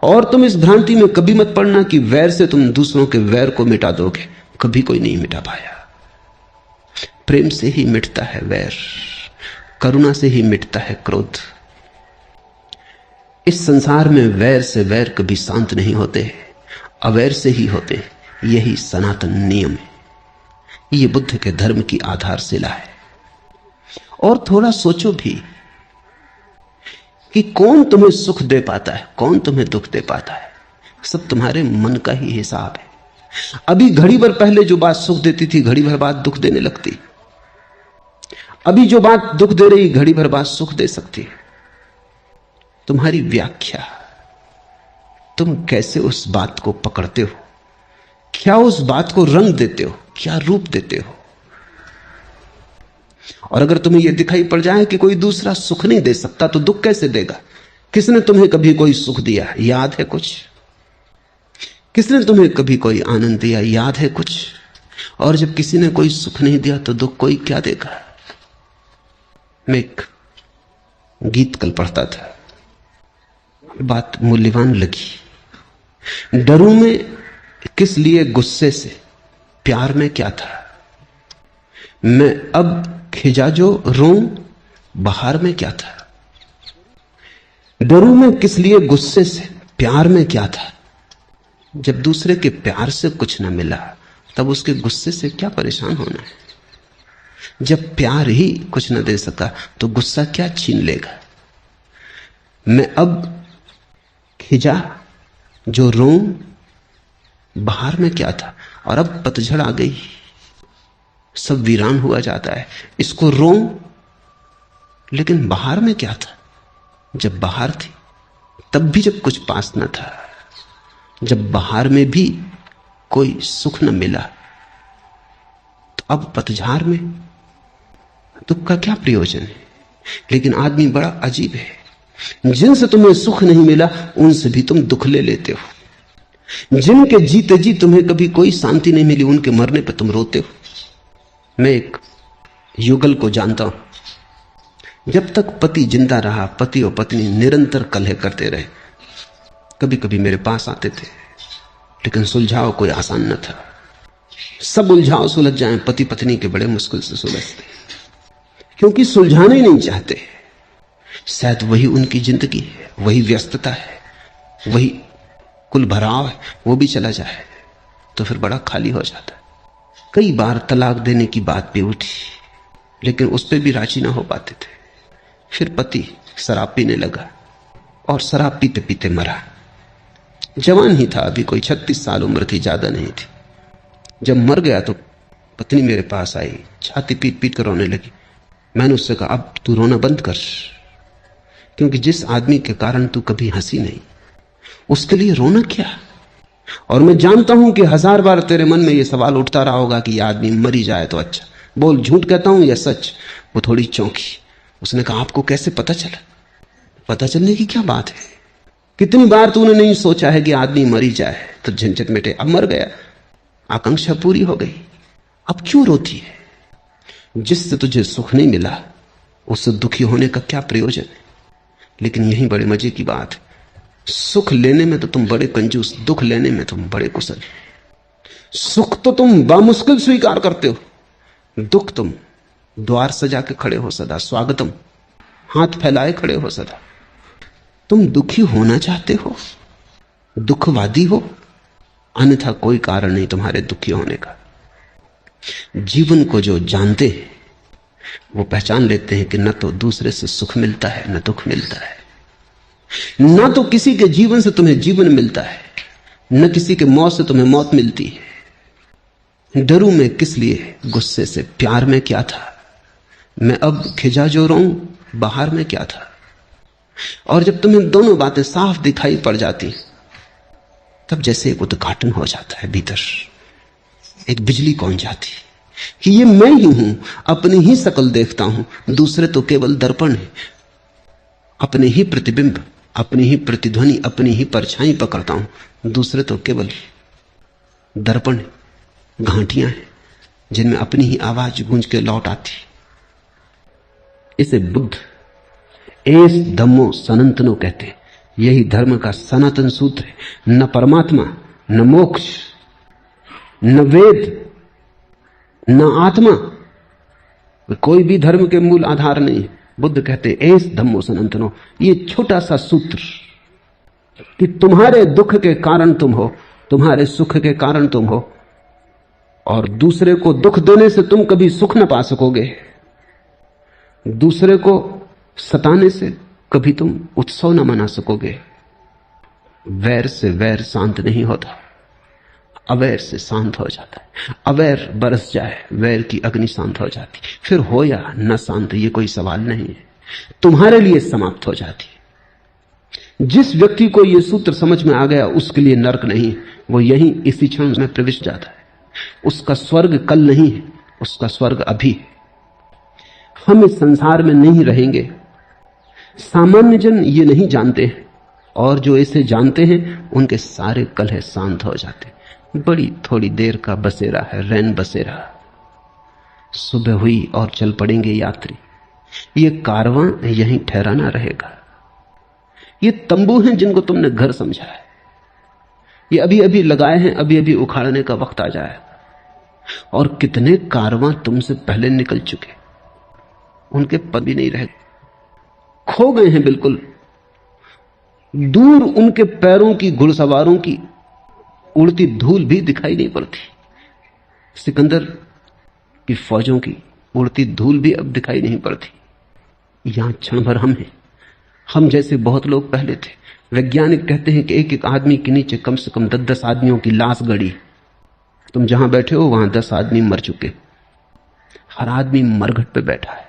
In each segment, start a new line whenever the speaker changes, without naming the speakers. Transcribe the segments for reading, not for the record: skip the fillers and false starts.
और तुम इस भ्रांति में कभी मत पड़ना कि वैर से तुम दूसरों के वैर को मिटा दोगे। कभी कोई नहीं मिटा पाया। प्रेम से ही मिटता है वैर, करुणा से ही मिटता है क्रोध। इस संसार में वैर से वैर कभी शांत नहीं होते, अवैर से ही होते हैं। यही सनातन नियम है, ये बुद्ध के धर्म की आधारशिला है। और थोड़ा सोचो भी कि कौन तुम्हें सुख दे पाता है, कौन तुम्हें दुख दे पाता है। सब तुम्हारे मन का ही हिसाब है। अभी घड़ी भर पहले जो बात सुख देती थी, घड़ी भर बाद दुख देने लगती। अभी जो बात दुख दे रही, घड़ी भर बाद सुख दे सकती है। तुम्हारी व्याख्या, तुम कैसे उस बात को पकड़ते हो, क्या उस बात को रंग देते हो, क्या रूप देते हो। और अगर तुम्हें यह दिखाई पड़ जाए कि कोई दूसरा सुख नहीं दे सकता, तो दुख कैसे देगा। किसने तुम्हें कभी कोई सुख दिया, याद है कुछ। किसने तुम्हें कभी कोई आनंद दिया, याद है कुछ। और जब किसी ने कोई सुख नहीं दिया, तो दुख कोई क्या देगा। मैं एक गीत कल पढ़ता था, बात मूल्यवान लगी। डरूं में किस लिए गुस्से से, प्यार में क्या था। मैं अब खिजा जो रोऊं, बहार में क्या था। डरूं में किस लिए गुस्से से, प्यार में क्या था। जब दूसरे के प्यार से कुछ न मिला, तब उसके गुस्से से क्या परेशान होना है। जब प्यार ही कुछ न दे सका, तो गुस्सा क्या छीन लेगा। मैं अब खिजा जो रोऊं, बहार में क्या था। और अब पतझड़ आ गई, सब वीरान हुआ जाता है। इसको रोऊं, लेकिन बहार में क्या था। जब बहार थी, तब भी जब कुछ पास न था, जब बहार में भी कोई सुख न मिला, तो अब पतझड़ में दुख का क्या प्रयोजन है। लेकिन आदमी बड़ा अजीब है, जिनसे तुम्हें सुख नहीं मिला, उनसे भी तुम दुख ले लेते हो। जिनके जीते जी तुम्हें कभी कोई शांति नहीं मिली, उनके मरने पर तुम रोते हो। मैं एक युगल को जानता हूं। जब तक पति जिंदा रहा, पति और पत्नी निरंतर कलह करते रहे। कभी कभी मेरे पास आते थे, लेकिन सुलझाव कोई आसान न था। सब उलझाव सुलझ जाएं, पति पत्नी के बड़े मुश्किल से सुलझते, क्योंकि सुलझाना ही नहीं चाहते। शायद वही उनकी जिंदगी है, वही व्यस्तता है, वही कुल भराव है, वो भी चला जाए तो फिर बड़ा खाली हो जाता है। कई बार तलाक देने की बात भी उठी, लेकिन उस पर भी राजी ना हो पाते थे। फिर पति शराब पीने लगा और शराब पीते पीते मरा। जवान ही था, अभी कोई 36 साल उम्र थी, ज्यादा नहीं थी। जब मर गया तो पत्नी मेरे पास आई, छाती पीट पीट कर रोने लगी। मैंने उससे कहा, अब तू रोना बंद कर, क्योंकि जिस आदमी के कारण तू कभी हंसी नहीं, उसके लिए रोना क्या। और मैं जानता हूं कि 1000 बार तेरे मन में यह सवाल उठता रहा होगा कि यह आदमी मर ही जाए तो अच्छा। बोल, झूठ कहता हूं या सच। वो थोड़ी चौंकी। उसने कहा, आपको कैसे पता चला। पता चलने की क्या बात है, कितनी बार तूने नहीं सोचा है कि आदमी मर ही जाए तो झंझट मिटे। अब मर गया, आकांक्षा पूरी हो गई, अब क्यों रोती है। जिससे तुझे सुख नहीं मिला, उससे दुखी होने का क्या प्रयोजन है। लेकिन यही बड़े मजे की बात है, सुख लेने में तो तुम बड़े कंजूस, दुख लेने में तुम बड़े कुशल। सुख तो तुम बामुश्किल स्वीकार करते हो, दुख तुम द्वार सजा के खड़े हो सदा, स्वागतम, हाथ फैलाए खड़े हो सदा। तुम दुखी होना चाहते हो, दुखवादी हो, अन्यथा कोई कारण नहीं तुम्हारे दुखी होने का। जीवन को जो जानते हैं वो पहचान लेते हैं कि न तो दूसरे से सुख मिलता है, न दुख मिलता है। न तो किसी के जीवन से तुम्हें जीवन मिलता है, न किसी के मौत से तुम्हें मौत मिलती है। डरूं मैं किस लिए, गुस्से से, प्यार में क्या था। मैं अब खिजा जो रोऊं, बाहर में क्या था। और जब तुम्हें दोनों बातें साफ दिखाई पड़ जाती, तब जैसे एक उद्घाटन हो जाता है भीतर, एक बिजली कौन जाती कि ये मैं ही हूं, अपनी ही शक्ल देखता हूं, दूसरे तो केवल दर्पण है। अपने ही प्रतिबिंब, अपनी ही प्रतिध्वनि, अपनी ही परछाई पकड़ता हूं, दूसरे तो केवल दर्पण है, घाटियां हैं जिनमें अपनी ही आवाज गूंज के लौट आती। इसे बुद्ध एस धम्मो सनातनो कहते हैं। यही धर्म का सनातन सूत्र है। न परमात्मा, न मोक्ष, न वेद, न आत्मा, कोई भी धर्म के मूल आधार नहीं। बुद्ध कहते एस धम्मो सनातनो, ये छोटा सा सूत्र कि तुम्हारे दुख के कारण तुम हो, तुम्हारे सुख के कारण तुम हो, और दूसरे को दुख देने से तुम कभी सुख न पा सकोगे, दूसरे को सताने से कभी तुम उत्सव न मना सकोगे। वैर से वैर शांत नहीं होता, अवैर से शांत हो जाता है। अवैर बरस जाए, वैर की अग्नि शांत हो जाती, फिर हो या न शांत ये कोई सवाल नहीं है, तुम्हारे लिए समाप्त हो जाती है। जिस व्यक्ति को यह सूत्र समझ में आ गया उसके लिए नरक नहीं, वो यहीं इसी क्षण में प्रविष्ट जाता है। उसका स्वर्ग कल नहीं है, उसका स्वर्ग अभी है। हम इस संसार में नहीं रहेंगे। सामान्य जन ये नहीं जानते हैं, और जो इसे जानते हैं उनके सारे कलह शांत हो जाते हैं। बड़ी थोड़ी देर का बसेरा है, रैन बसेरा। सुबह हुई और चल पड़ेंगे यात्री। ये कारवां यहीं ठहराना रहेगा। ये तंबू हैं जिनको तुमने घर समझा है, ये अभी अभी लगाए हैं, अभी अभी उखाड़ने का वक्त आ जाएगा। और कितने कारवां तुमसे पहले निकल चुके, उनके पद भी नहीं रहे, खो गए हैं बिल्कुल। दूर उनके पैरों की, घुड़सवारों की उड़ती धूल भी दिखाई नहीं पड़ती। सिकंदर की फौजों की उड़ती धूल भी अब दिखाई नहीं पड़ती। यहां क्षण भर हम हैं। हम जैसे बहुत लोग पहले थे। वैज्ञानिक कहते हैं कि एक एक आदमी के नीचे कम से कम 10-10 आदमियों की लाश गड़ी। तुम जहां बैठे हो वहां 10 आदमी मर चुके। हर आदमी मरघट पे बैठा है,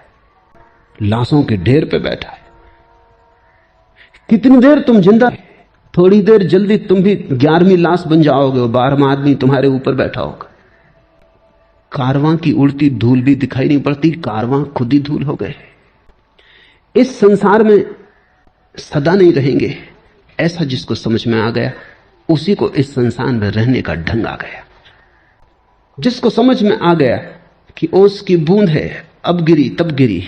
लाशों के ढेर पे बैठा है। कितनी देर तुम जिंदा, थोड़ी देर जल्दी तुम भी 11वीं लाश बन जाओगे और 12वां आदमी तुम्हारे ऊपर बैठा होगा। कारवां की उड़ती धूल भी दिखाई नहीं पड़ती, कारवां खुद ही धूल हो गए। इस संसार में सदा नहीं रहेंगे, ऐसा जिसको समझ में आ गया उसी को इस संसार में रहने का ढंग आ गया। जिसको समझ में आ गया कि ओस की बूंद है, अब गिरी तब गिरी,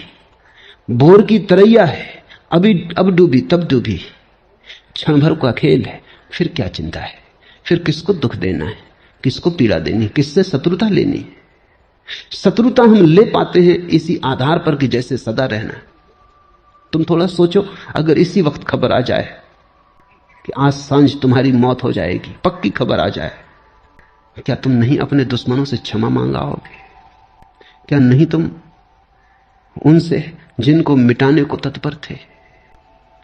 भोर की तरैया है, अब डूबी तब डूबी, क्षण भर का खेल है, फिर क्या चिंता है, फिर किसको दुख देना है, किसको पीड़ा देनी, किससे शत्रुता लेनी है। शत्रुता हम ले पाते हैं इसी आधार पर कि जैसे सदा रहना। तुम थोड़ा सोचो, अगर इसी वक्त खबर आ जाए कि आज सांझ तुम्हारी मौत हो जाएगी, पक्की खबर आ जाए, क्या तुम नहीं अपने दुश्मनों से क्षमा मांगाओगे? क्या नहीं तुम उनसे जिनको मिटाने को तत्पर थे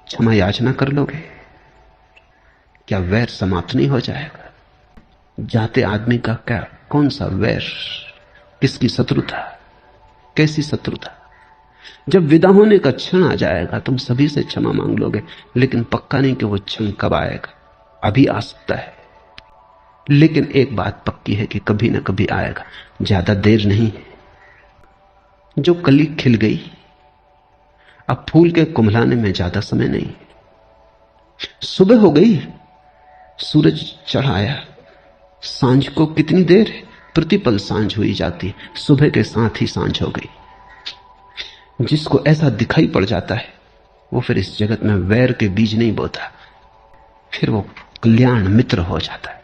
क्षमा याचना कर लोगे? क्या वैर समाप्त नहीं हो जाएगा? जाते आदमी का क्या, कौन सा वैर, किसकी शत्रुता, कैसी शत्रुता? जब विदा होने का क्षण आ जाएगा तुम सभी से क्षमा मांग लोगे, लेकिन पक्का नहीं कि वो क्षण कब आएगा। अभी आ सकता है, लेकिन एक बात पक्की है कि कभी ना कभी आएगा। ज्यादा देर नहीं है। जो कली खिल गई, अब फूल के कुम्हलाने में ज्यादा समय नहीं। सुबह हो गई, सूरज चढ़ आया। सांझ को कितनी देर है? प्रतिपल सांझ हुई जाती, सुबह के साथ ही सांझ हो गई। जिसको ऐसा दिखाई पड़ जाता है वो फिर इस जगत में वैर के बीज नहीं बोता, फिर वो कल्याण मित्र हो जाता है,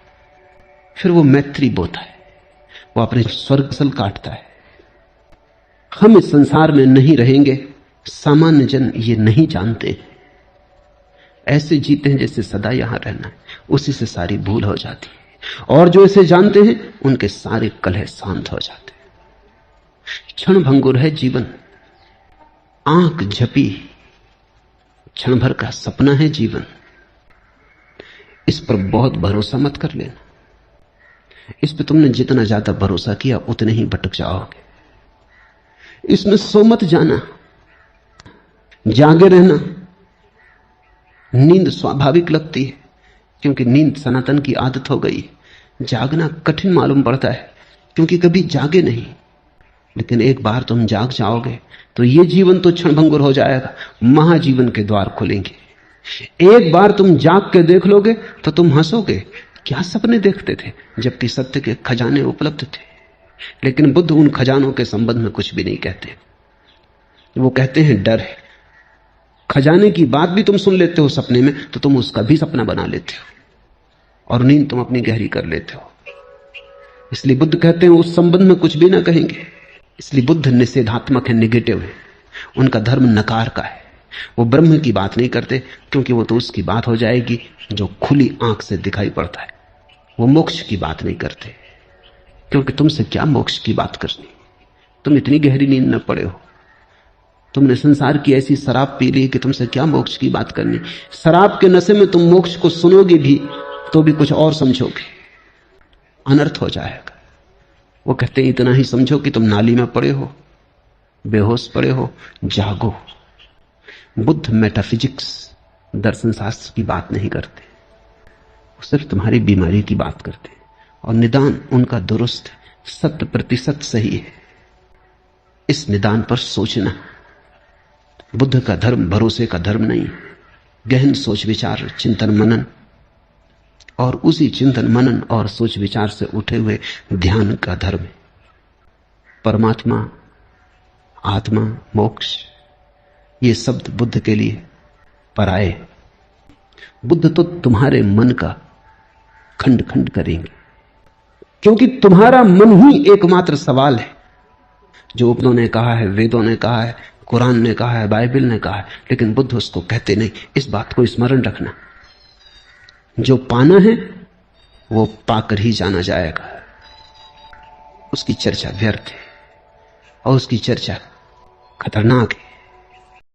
फिर वो मैत्री बोता है, वो अपने स्वर्ग सल काटता है। हम इस संसार में नहीं रहेंगे। सामान्य जन ये नहीं जानते, ऐसे जीते हैं जैसे सदा यहां रहना है, उसी से सारी भूल हो जाती है। और जो इसे जानते हैं उनके सारे कलह शांत हो जाते हैं। क्षण भंगुर है जीवन, आंख झपी, क्षण भर का सपना है जीवन। इस पर बहुत भरोसा मत कर लेना। इस पर तुमने जितना ज्यादा भरोसा किया उतने ही भटक जाओगे। इसमें सो मत जाना, जागे रहना। नींद स्वाभाविक लगती है क्योंकि नींद सनातन की आदत हो गई। जागना कठिन मालूम पड़ता है क्योंकि कभी जागे नहीं, लेकिन एक बार तुम जाग जाओगे तो ये जीवन तो क्षणभंगुर हो जाएगा, महाजीवन के द्वार खुलेंगे। एक बार तुम जाग के देख लोगे तो तुम हंसोगे, क्या सपने देखते थे, जबकि सत्य के खजाने उपलब्ध थे। लेकिन बुद्ध उन खजानों के संबंध में कुछ भी नहीं कहते। वो कहते हैं डर है, खजाने की बात भी तुम सुन लेते हो सपने में तो तुम उसका भी सपना बना लेते हो और नींद तुम अपनी गहरी कर लेते हो। इसलिए बुद्ध कहते हैं उस संबंध में कुछ भी ना कहेंगे। इसलिए बुद्ध निषेधात्मक है, नेगेटिव है। उनका धर्म नकार का है। वो ब्रह्म की बात नहीं करते क्योंकि वो तो उसकी बात हो जाएगी जो खुली आंख से दिखाई पड़ता है। वो मोक्ष की बात नहीं करते क्योंकि तुमसे क्या मोक्ष की बात करनी, तुम इतनी गहरी नींद में पड़े हो। तुमने संसार की ऐसी शराब पी ली कि तुमसे क्या मोक्ष की बात करनी। शराब के नशे में तुम मोक्ष को सुनोगे भी तो भी कुछ और समझोगे, अनर्थ हो जाएगा। वो कहते हैं इतना ही समझो कि तुम नाली में पड़े हो, बेहोश पड़े हो, जागो। बुद्ध मेटाफिजिक्स, दर्शन शास्त्र की बात नहीं करते, वो सिर्फ तुम्हारी बीमारी की बात करते हैं और निदान उनका दुरुस्त 100% सही है। इस निदान पर सोचना। बुद्ध का धर्म भरोसे का धर्म नहीं, गहन सोच विचार, चिंतन मनन और उसी चिंतन मनन और सोच विचार से उठे हुए ध्यान का धर्म है। परमात्मा, आत्मा, मोक्ष, ये शब्द बुद्ध के लिए पराये। बुद्ध तो तुम्हारे मन का खंड खंड करेंगे क्योंकि तुम्हारा मन ही एकमात्र सवाल है। जो उपनों ने कहा है, वेदों ने कहा है, कुरान ने कहा है, बाइबल ने कहा है, लेकिन बुद्ध उसको कहते नहीं। इस बात को स्मरण रखना, जो पाना है वो पाकर ही जाना जाएगा। उसकी चर्चा व्यर्थ है और उसकी चर्चा खतरनाक है।